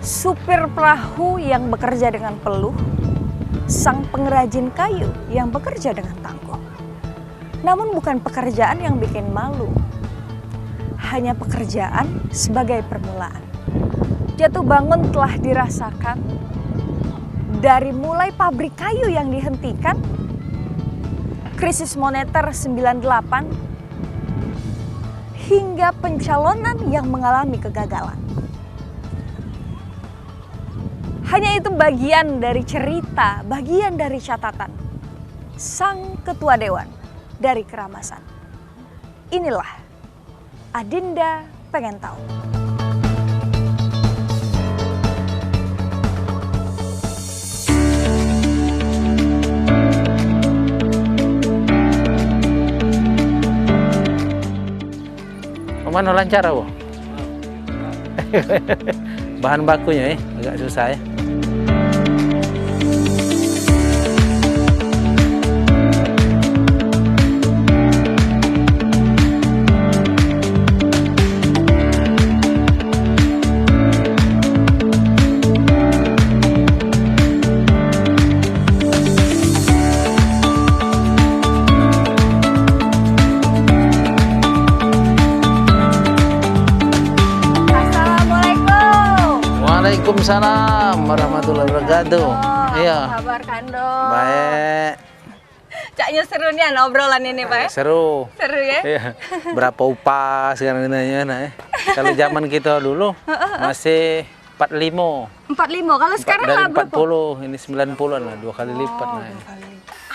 supir perahu yang bekerja dengan peluh, sang pengrajin kayu yang bekerja dengan tangguh. Namun bukan pekerjaan yang bikin malu, hanya pekerjaan sebagai permulaan. Jatuh bangun telah dirasakan, dari mulai pabrik kayu yang dihentikan, krisis moneter 98, hingga pencalonan yang mengalami kegagalan. Hanya itu bagian dari cerita, bagian dari catatan sang ketua dewan dari Keramasan. Inilah Adinda Pengen Tahu. Mana lancar Bu? Bahan bakunya agak susah ya. Waalaikumsalam warahmatullahi wabarakatuh. Iya. Apa kabar Kando? Baik. Caknya seru nih obrolan ini Pak ya? Seru. Seru ya? Iya. Berapa upah sekarang ini nah. Kalau zaman kita dulu masih 45. 45. Kalau sekarang dari lah berapa? 40, ini 90-an lah, 2 kali lipat nah.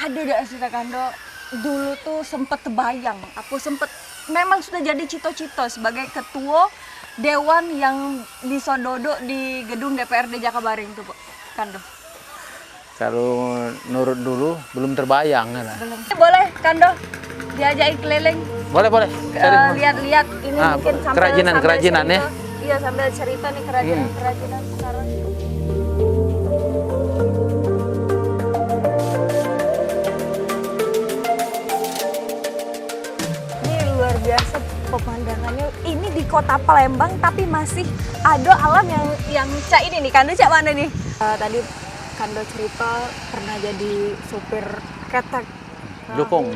Ada dah cerita Kando, dulu tuh sempet terbayang, aku sempet memang sudah jadi cita-cita sebagai ketua dewan yang disododok di gedung DPRD Jakabaring tuh, Kando. Kalau nurut dulu belum terbayang kan. Belum. Boleh Kando diajak keliling. Boleh. Lihat-lihat ini mungkin sambil kerajinan cerita. ya. Iya, sambil cerita nih kerajinan sekarang. Ini luar biasa pemandangannya. Ini di kota Palembang tapi masih ada alam yang Cak ini nih. Kando Cak mana nih? Tadi Kando cerita pernah jadi supir ketek. Jukung.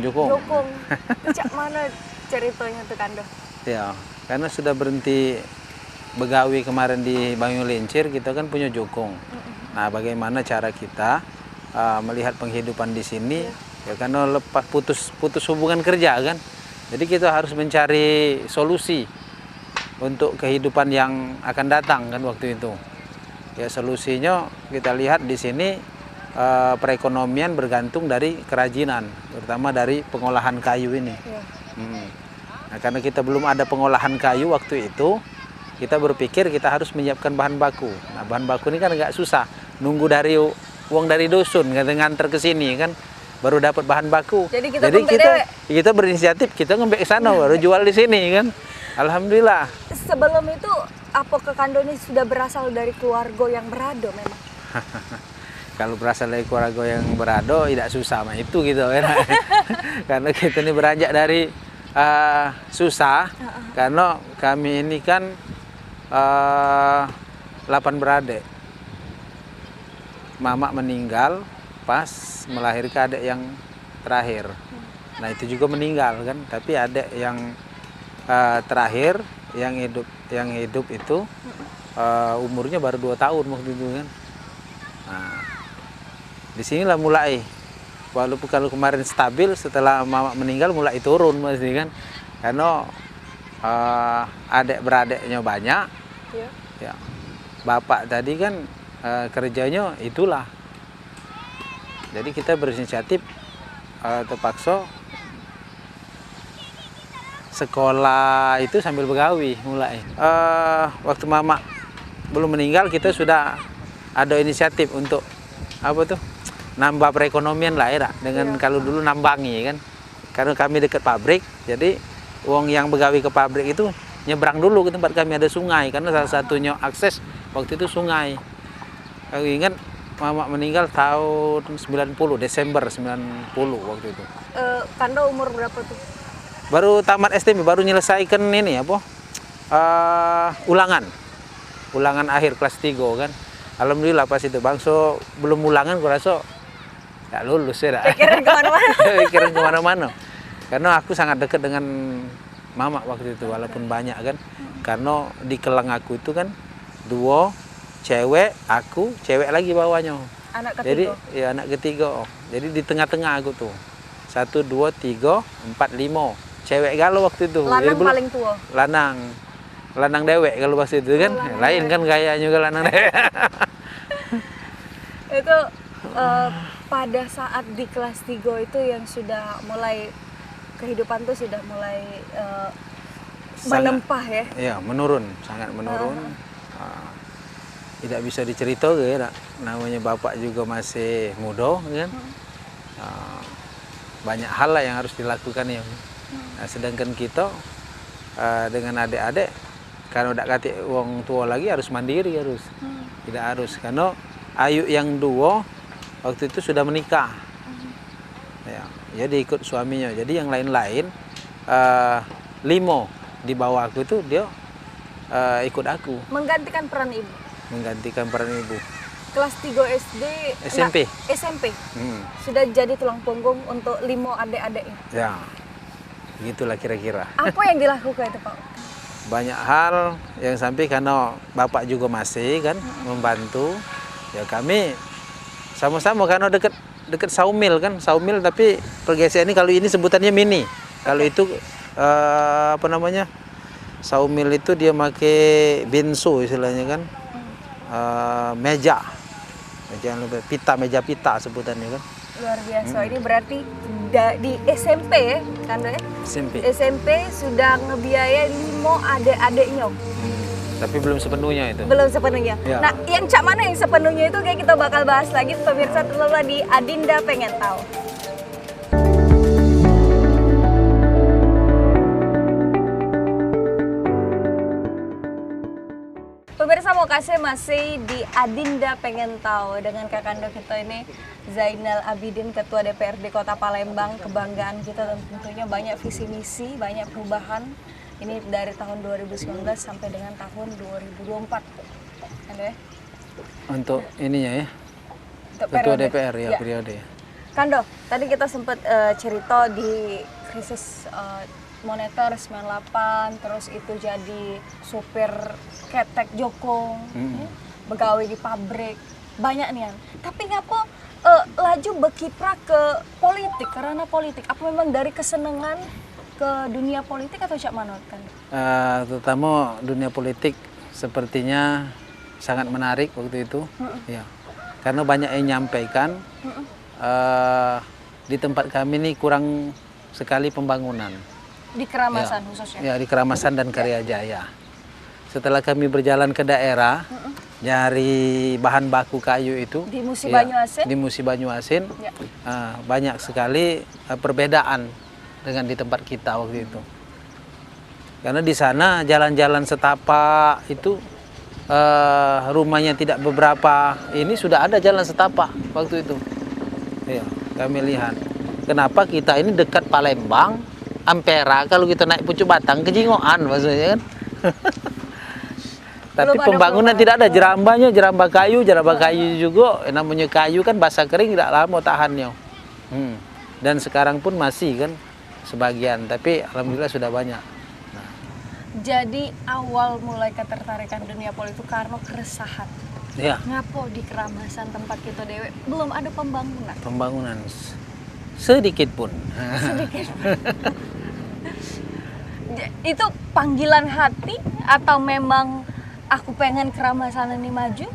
Cak mana ceritanya tuh Kando? Ya, karena sudah berhenti begawi kemarin di Banyulincir, kita kan punya jukung. Nah, bagaimana cara kita melihat penghidupan di sini? Ya, karena lepas putus hubungan kerja kan. Jadi kita harus mencari solusi untuk kehidupan yang akan datang kan waktu itu. Ya, solusinya kita lihat di sini perekonomian bergantung dari kerajinan, terutama dari pengolahan kayu ini. Nah, karena kita belum ada pengolahan kayu waktu itu, kita berpikir kita harus menyiapkan bahan baku. Nah, bahan baku ini kan agak susah, nunggu dari uang dari dusun, nganter ke sini kan, baru dapat bahan baku. Jadi kita berinisiatif, kita ngembek ke sana, baru jual di sini kan. Alhamdulillah. Sebelum itu, apa ke Kando ini sudah berasal dari keluarga yang berado memang? Kalau berasal dari keluarga yang berado, tidak susah mah itu gitu kan. Karena kita ini beranjak dari susah, karena kami ini kan 8 beradik. Mama meninggal pas melahirkan adik yang terakhir. Nah, itu juga meninggal kan, tapi adik yang terakhir yang hidup itu umurnya baru 2 tahun waktu itu kan. Nah, disinilah mulai, walaupun kalau kemarin stabil, setelah mama meninggal mulai turun masih kan, karena adik beradiknya banyak. Ya, bapak tadi kan kerjanya itulah, jadi kita berinisiatif terpaksa sekolah itu sambil begawi mulai. Waktu mama belum meninggal, kita sudah ada inisiatif untuk apa tuh, nambah perekonomian lah ya, dengan kalau dulu nambangi kan, karena kami dekat pabrik, jadi uang yang begawi ke pabrik itu nyebrang dulu ke tempat kami ada sungai, karena salah satunya akses waktu itu sungai. Aku ingat mama meninggal tahun 90, Desember 90 waktu itu. Kando umur berapa tuh? Baru tamat SMP, baru menyelesaikan ini apa, ulangan akhir kelas 3 kan. Alhamdulillah pas itu bangso belum ulangan gue rasa gak lulus ya. Pikiran kemana-mana. Pikiran kemana-mana. Karena aku sangat dekat dengan mama waktu itu walaupun banyak kan. Karena di kelang aku itu kan 2 cewek, aku cewek lagi bawahnya. Anak ketiga. Jadi ya anak ketiga. Jadi di tengah-tengah aku tuh. 1, 2, 3, 4, 5. Cewek galau waktu itu. Lanang Jadi paling tua. Lanang dewek kalau waktu itu kan. Lain kan gayanya juga lanang dewek. Itu pada saat di kelas 3 itu yang sudah mulai kehidupan tuh sudah mulai menempah ya. Iya, menurun, sangat menurun. Tidak bisa diceritakan ya, namanya bapak juga masih muda kan. Banyak hal lah yang harus dilakukan ya. Nah, sedangkan kita dengan adik-adik karena udah kati wong tua lagi harus mandiri harus. Tidak harus karena Ayu yang 2 waktu itu sudah menikah. Ya, jadi ikut suaminya. Jadi yang lain-lain 5 di bawah aku itu dia ikut aku. Menggantikan peran ibu. Menggantikan peran ibu. Kelas 3 SD. SMP. SMP. Sudah jadi tulang punggung untuk 5 adik-adiknya. Ya, begitulah kira-kira. Apa yang dilakukan itu Pak? Banyak hal yang sampai karena bapak juga masih kan membantu. Ya kami sama-sama karena dekat saumil kan, saumil tapi pergeseran ini kalau ini sebutannya mini. Kalau itu apa namanya? Saumil itu dia pakai benso istilahnya kan. Meja pita sebutannya kan. Luar biasa. Ini berarti di SMP ya kan ya? SMP sudah ngebiayain 5 adik-adiknya. Tapi belum sepenuhnya itu. Belum sepenuhnya. Ya. Nah, yang cak mana yang sepenuhnya itu kayak kita bakal bahas lagi pemirsa, tetaplah di Adinda Pengen Tahu. Pemirsa mau kasih masih di Adinda Pengen Tahu dengan kakanda kita ini Zainal Abidin, Ketua DPRD Kota Palembang. Kebanggaan kita dan tentunya banyak visi misi, banyak perubahan. Ini dari tahun 2019 sampai dengan tahun 2024. Kan ya? Untuk ininya ya. Untuk Ketua periode. DPR ya, Ya. periode. Kando, tadi kita sempat cerita di krisis moneter 98, terus itu jadi supir ketek jokong, ya, begawe di pabrik, banyak nih. Tapi ngapa laju berkiprah ke politik, karena politik? Apa memang dari kesenangan ke dunia politik atau cak manot kan? Terutama dunia politik sepertinya sangat menarik waktu itu, ya. Karena banyak yang nyampaikan di tempat kami ini kurang sekali pembangunan. Di Keramasan Ya. khususnya? Ya, di Keramasan dan Karyajaya. Setelah kami berjalan ke daerah, nyari bahan baku kayu itu Di Musi ya, Banyuasin? di Musi Banyuasin, Ya. banyak sekali perbedaan dengan di tempat kita waktu itu. Karena di sana jalan-jalan setapak itu rumahnya tidak beberapa, ini sudah ada jalan setapak waktu itu. Ya, kami lihat. Kenapa kita ini dekat Palembang, Ampera, kalau kita naik Pucuk Batang kejingoan maksudnya kan. Tapi pembangunan tidak ada, jerambah kayu juga, namanya kayu kan basah kering tidak lama tahannya. Dan sekarang pun masih kan sebagian, tapi alhamdulillah sudah banyak. Nah. Jadi awal mulai ketertarikan dunia politik karena keresahan. Ya. Ngapo di Keramasan tempat kita dewe belum ada pembangunan? Pembangunan sedikit pun. Sedikit. Itu panggilan hati atau memang aku pengen Keramasan ini maju?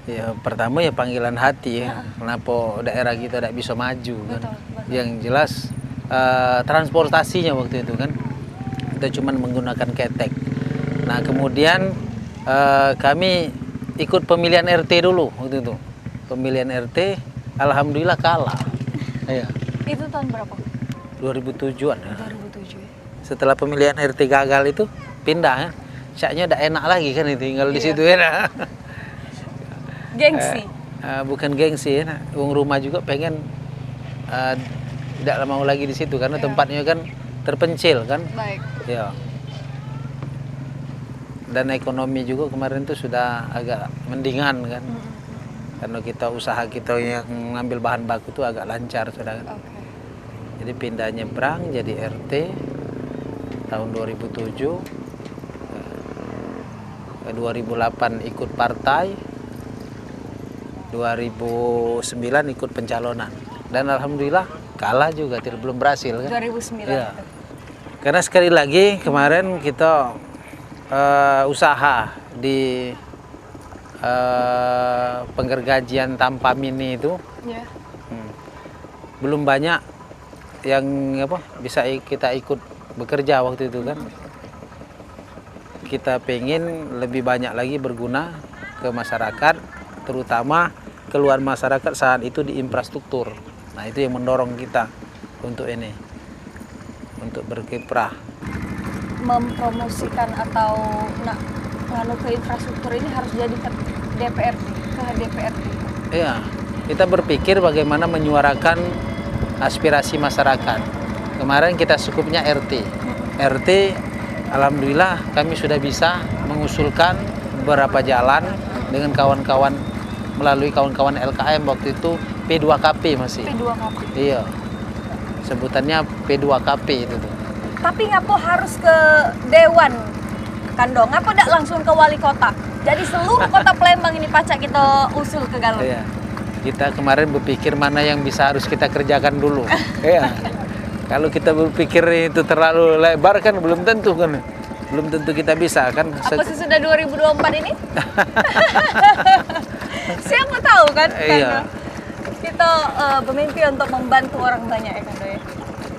Ya pertama ya panggilan hati ya. Kenapa daerah kita tidak bisa maju kan? Betul. Yang jelas transportasinya waktu itu kan kita cuma menggunakan ketek. Nah kemudian kami ikut pemilihan RT dulu waktu itu. Pemilihan RT alhamdulillah kalah. Iya. Itu tahun berapa? 2007-an ya. 2007 ya. Setelah pemilihan RT gagal itu pindah ya. Syaknya udah enak lagi kan tinggal di situ ya. Gengsi. Bukan gengsi ya. Wong rumah juga pengen tidak mau lagi di situ karena tempatnya kan terpencil kan. Baik. Ya. dan ekonomi juga kemarin tuh sudah agak mendingan kan. Karena usaha kita yang ngambil bahan baku tuh agak lancar sudah kan. Jadi pindah nyebrang jadi RT tahun 2007. 2008 ikut partai, 2009 ikut pencalonan, dan alhamdulillah kalah juga, belum berhasil kan. 2009 ya. itu. Karena sekali lagi kemarin kita usaha di penggergajian tanpa mini itu belum banyak yang bisa kita ikut bekerja waktu itu kan. Kita pengen lebih banyak lagi berguna ke masyarakat, terutama keluar masyarakat saat itu di infrastruktur. Nah itu yang mendorong kita untuk ini, untuk berkiprah. Mempromosikan atau nganu ke infrastruktur ini harus jadi ke DPRD, Iya, kita berpikir bagaimana menyuarakan aspirasi masyarakat. Kemarin kita cukupnya RT. Alhamdulillah kami sudah bisa mengusulkan beberapa jalan dengan kawan-kawan, melalui kawan-kawan LKM waktu itu P2KP masih. P2KP. Iya. Sebutannya P2KP itu tuh. Tapi ngapo harus ke Dewan kan dong? Ngapo tidak langsung ke wali kota? Jadi seluruh kota Palembang ini pacak kita usul ke Galuh. Iya. Kita kemarin berpikir mana yang bisa harus kita kerjakan dulu. Iya. Kalau kita berpikir itu terlalu lebar kan belum tentu kita bisa kan. Apa sesudah 2024 ini? Siapa tahu kan? Iya. Kita bermimpi untuk membantu orang banyak ya kan ya.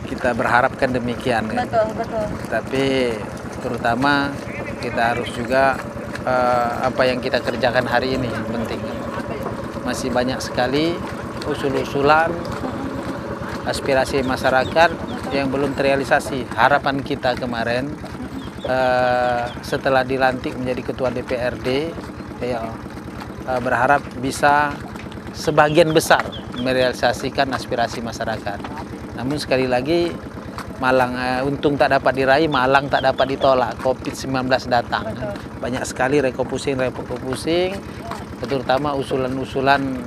Kita berharapkan demikian kan. Betul. Tapi terutama kita harus juga apa yang kita kerjakan hari ini yang penting. Masih banyak sekali usul-usulan, aspirasi masyarakat yang belum terrealisasi. Harapan kita kemarin setelah dilantik menjadi ketua DPRD, berharap bisa sebagian besar merealisasikan aspirasi masyarakat. Namun sekali lagi Malang untung tak dapat diraih, Malang tak dapat ditolak. COVID-19 datang. Betul. Banyak sekali repopusing, terutama usulan-usulan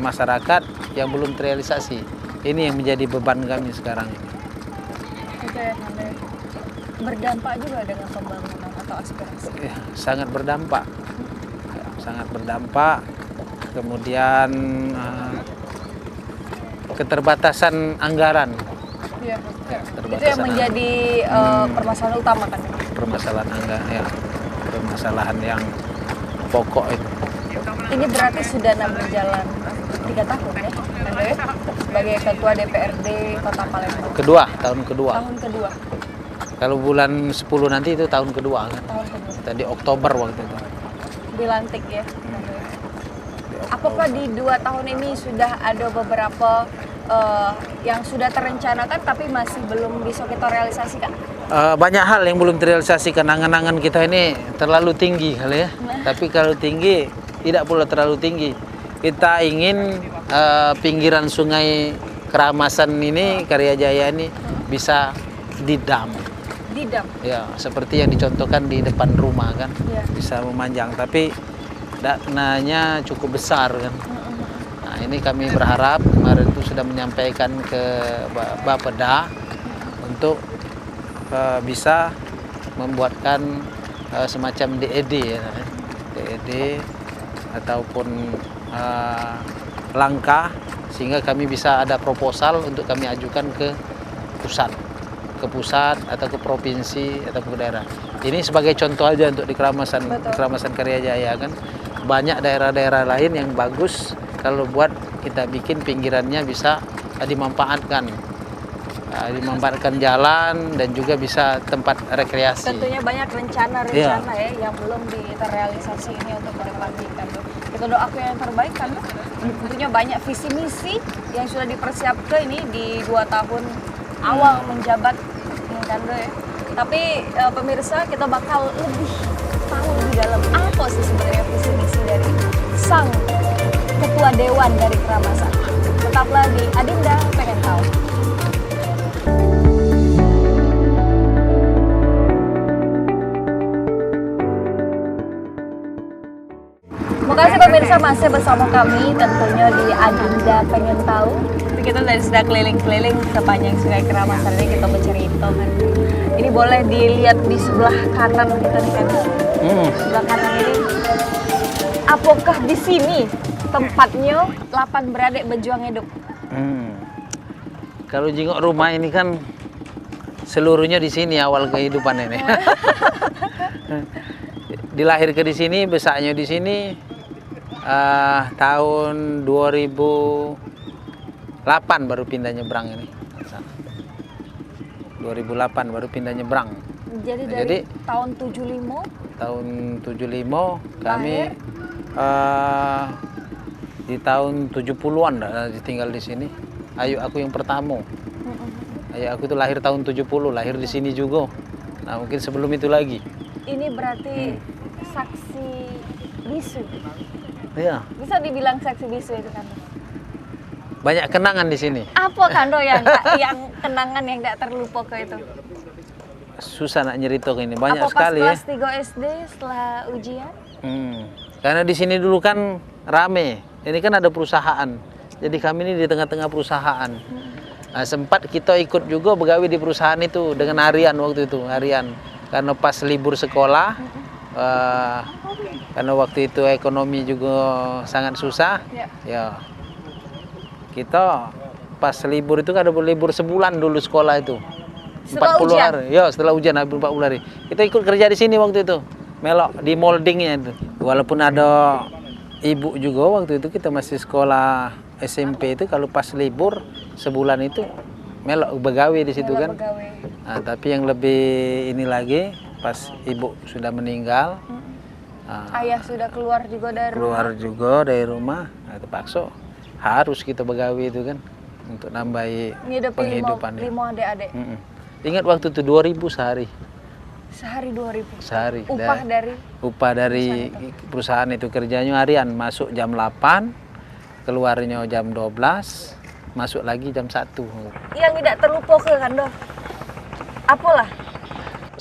masyarakat yang belum terrealisasi. Ini yang menjadi beban kami sekarang ini. Oke, berdampak juga dengan pembangunan atau aspirasi? Ya, sangat berdampak. Sangat berdampak. Kemudian keterbatasan anggaran. Iya. Itu yang menjadi permasalahan utama kan? Permasalahan anggaran, ya. Permasalahan yang pokok itu. Ini berarti sudah berjalan 3 tahun ya, Anda ya? Sebagai ketua DPRD Kota Palembang. Tahun kedua. Tahun kedua. Kalau bulan 10 nanti itu tahun kedua kan. Tahun kedua. Tadi Oktober waktu itu. Dilantik ya. Apakah di 2 tahun ini sudah ada beberapa yang sudah terencanakan tapi masih belum bisa kita realisasikan? Banyak hal yang belum terrealisasikan. Angan-angan kita ini terlalu tinggi kali ya. Tapi kalau tinggi tidak pula terlalu tinggi. Kita ingin pinggiran sungai Keramasan ini, Karyajaya ini bisa didam. Didam? Ya, seperti yang dicontohkan di depan rumah kan. Ya. Bisa memanjang, tapi dananya cukup besar kan. Nah, ini kami berharap kemarin itu sudah menyampaikan ke Bapeda untuk bisa membuatkan semacam DED ya. DED ataupun langkah sehingga kami bisa ada proposal untuk kami ajukan ke pusat atau ke provinsi atau ke daerah. Ini sebagai contoh aja untuk di Keramasan Karyajaya kan. Banyak daerah-daerah lain yang bagus kalau buat kita bikin pinggirannya bisa dimanfaatkan. Dimanfaatkan jalan dan juga bisa tempat rekreasi. Tentunya banyak rencana ya yang belum terrealisasi ini untuk dilanjutkan. Kita doakan yang terbaik kan. Tentunya banyak visi misi yang sudah dipersiapkan ini di 2 tahun awal menjabat kan ya. Tapi pemirsa kita bakal lebih tahu di dalam apa sih sebenarnya visi misi dari sang ketua dewan dari Keramasan. Tetaplah di Adinda Pengen Tahu. Makasih pemirsa, masih bersama kami tentunya di agenda pengen tahu. Kita tadi sudah keliling-keliling sepanjang Sungai Keramasan ini, kita bercerita kan. Ini boleh dilihat di sebelah kanan kita nih kan. Sebelah kanan ini, apakah di sini tempatnya 8 beradik berjuang hidup? Kalau jenguk rumah ini kan seluruhnya di sini awal kehidupan ini. Dilahirkan di sini, besarnya di sini tahun 2008 baru pindah nyebrang ini. 2008 baru pindah nyebrang. Jadi dari tahun 75? Tahun 75 kami di tahun 70-an tinggal di sini. Ayu aku yang pertama. Ayu aku itu lahir tahun 70, lahir di sini juga. Nah, mungkin sebelum itu lagi. Ini berarti saksi bisu. Iya. Bisa dibilang saksi bisu itu kan? Banyak kenangan di sini. Apa Kando yang kenangan yang tidak terlupakan itu? Susah nak nyerita ini, banyak apa sekali pas ya. kelas 3 SD setelah ujian? Karena di sini dulu kan rame. Ini kan ada perusahaan. Jadi kami ini di tengah-tengah perusahaan. Nah, sempat kita ikut juga begawe di perusahaan itu dengan harian waktu itu, harian. Karena pas libur sekolah, karena waktu itu ekonomi juga sangat susah, ya kita pas libur itu kan ada libur sebulan dulu sekolah itu. Setelah 40 ujian? hari. Ya, setelah ujian habis 40 hari. Kita ikut kerja di sini waktu itu. Melok di moldingnya itu. Walaupun ada ibu juga waktu itu kita masih sekolah SMP itu, kalau pas libur sebulan itu melok begawe di situ kan. Nah, tapi yang lebih ini lagi pas ibu sudah meninggal, ayah sudah keluar juga dari rumah, nah, terpaksa harus kita begawe itu kan untuk nambahi penghidupan. 5 adik-adik. Ingat waktu itu 2.000 sehari. Sehari 2.000. Sehari. Upah dari perusahaan itu kerjanya harian, masuk jam 8. Keluarnya jam 12, masuk lagi jam 1. Yang tidak terlupakan kan, Dok? Apalah?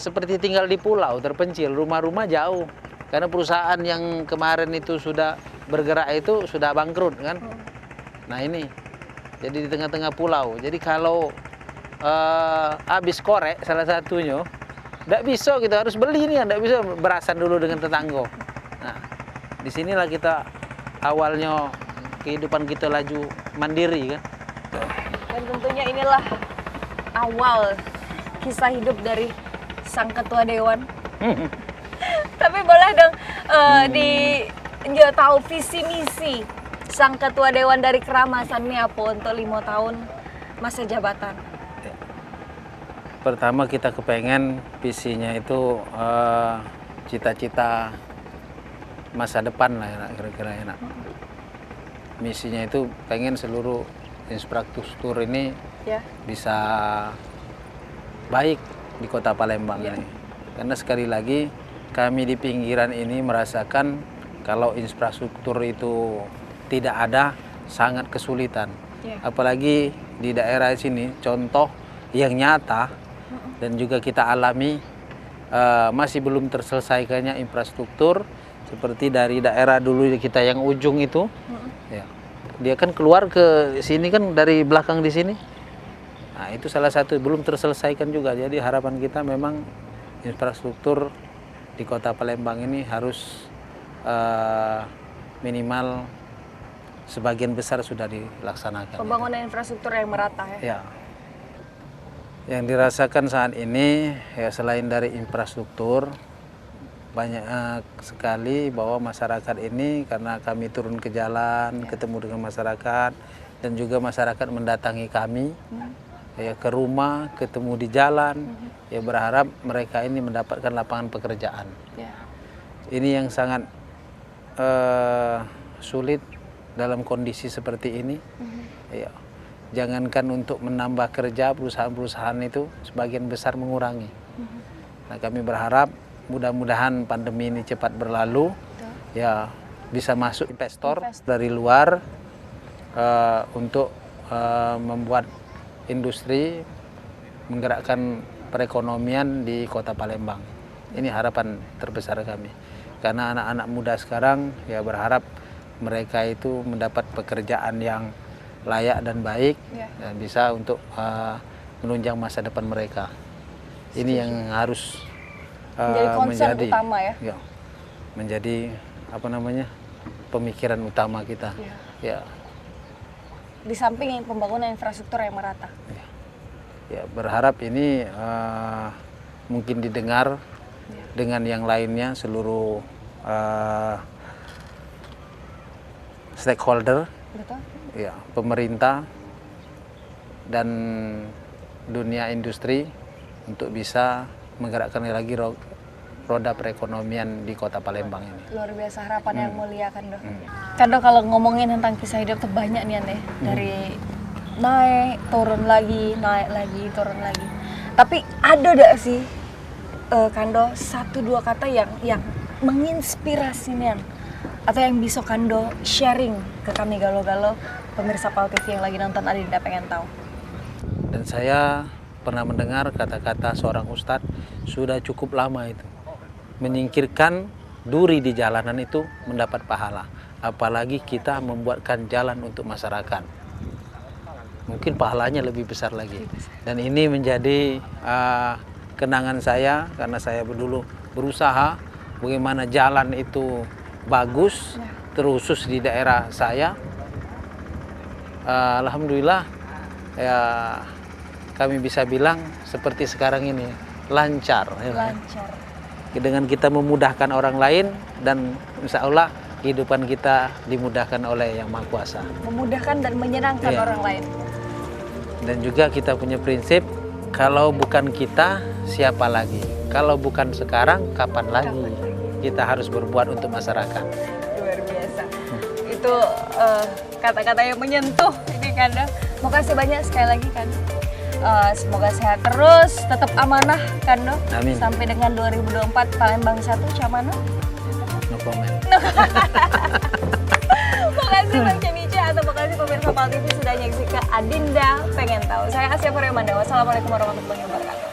Seperti tinggal di pulau terpencil, rumah-rumah jauh. Karena perusahaan yang kemarin itu sudah bergerak itu sudah bangkrut kan. Nah ini, jadi di tengah-tengah pulau. Jadi kalau habis korek salah satunya, tidak bisa kita harus beli nih, tidak bisa berasan dulu dengan tetangga. Nah, disinilah kita awalnya kehidupan kita laju mandiri kan. Dan tentunya inilah awal kisah hidup dari sang ketua dewan. Tapi boleh dong tahu visi misi sang ketua dewan dari Keramasan ini apa untuk 5 tahun masa jabatan? Pertama kita kepengen visinya itu cita-cita masa depan lah ya, kira-kira enak. Misinya itu pengen seluruh infrastruktur ini bisa baik di Kota Palembang ini. Karena sekali lagi kami di pinggiran ini merasakan kalau infrastruktur itu tidak ada sangat kesulitan. Apalagi di daerah sini contoh yang nyata dan juga kita alami masih belum terselesaikannya infrastruktur. Seperti dari daerah dulu kita yang ujung itu, ya, dia kan keluar ke sini kan dari belakang di sini. Nah itu salah satu belum terselesaikan juga. Jadi harapan kita memang infrastruktur di Kota Palembang ini harus minimal sebagian besar sudah dilaksanakan. Pembangunan infrastruktur yang merata ya. Ya. Yang dirasakan saat ini ya selain dari infrastruktur, banyak sekali bahwa masyarakat ini karena kami turun ke jalan, ketemu dengan masyarakat dan juga masyarakat mendatangi kami ya ke rumah, ketemu di jalan, ya berharap mereka ini mendapatkan lapangan pekerjaan. Ini yang sangat sulit dalam kondisi seperti ini. Ya, jangankan untuk menambah kerja, perusahaan-perusahaan itu sebagian besar mengurangi. Nah, kami berharap mudah-mudahan pandemi ini cepat berlalu, ya bisa masuk investor dari luar untuk membuat industri, menggerakkan perekonomian di Kota Palembang. Ini harapan terbesar kami. Karena anak-anak muda sekarang ya berharap mereka itu mendapat pekerjaan yang layak dan baik dan bisa untuk menunjang masa depan mereka. Ini yang harus concern utama ya. Menjadi pemikiran utama kita. Ya. Di samping pembangunan infrastruktur yang merata. Ya, berharap ini mungkin didengar dengan yang lainnya, seluruh stakeholder, betul? Ya, pemerintah dan dunia industri untuk bisa menggerakkan lagi roda perekonomian di Kota Palembang ini. Luar biasa harapan yang mulia, Kando. Kando, kalau ngomongin tentang kisah hidup tuh banyak nih Ane. Dari naik, turun lagi, naik lagi, turun lagi. Tapi ada gak sih Kando 1-2 kata yang menginspirasi Nian, atau yang bisa Kando sharing ke kami Galo-Galo pemirsa PAL TV yang lagi nonton Adinda Pengen Tahu? Dan saya pernah mendengar kata-kata seorang ustadz, sudah cukup lama itu menyingkirkan duri di jalanan itu mendapat pahala, apalagi kita membuatkan jalan untuk masyarakat, mungkin pahalanya lebih besar lagi. Dan ini menjadi kenangan saya, karena saya dulu berusaha bagaimana jalan itu bagus, terusus di daerah saya. Alhamdulillah ya, kami bisa bilang seperti sekarang ini lancar. Lancar. Dengan kita memudahkan orang lain, dan insya Allah kehidupan kita dimudahkan oleh Yang Maha Kuasa. Memudahkan dan menyenangkan orang lain. Dan juga kita punya prinsip, kalau bukan kita, siapa lagi? Kalau bukan sekarang, kapan lagi? Kita harus berbuat untuk masyarakat. Luar biasa. Itu kata-kata yang menyentuh ini, Kanda. Makasih banyak sekali lagi, Kanda. Semoga sehat terus, tetap amanah, Kando. Amin. Sampai dengan 2024 Palembang 1, Camano. No comment. Makasih Bang Cemice, atau makasih pemirsa PAL TV sudah nyaksikan Adinda Pengen Tahu. Saya Asya Purwamanda. Wassalamualaikum warahmatullahi wabarakatuh.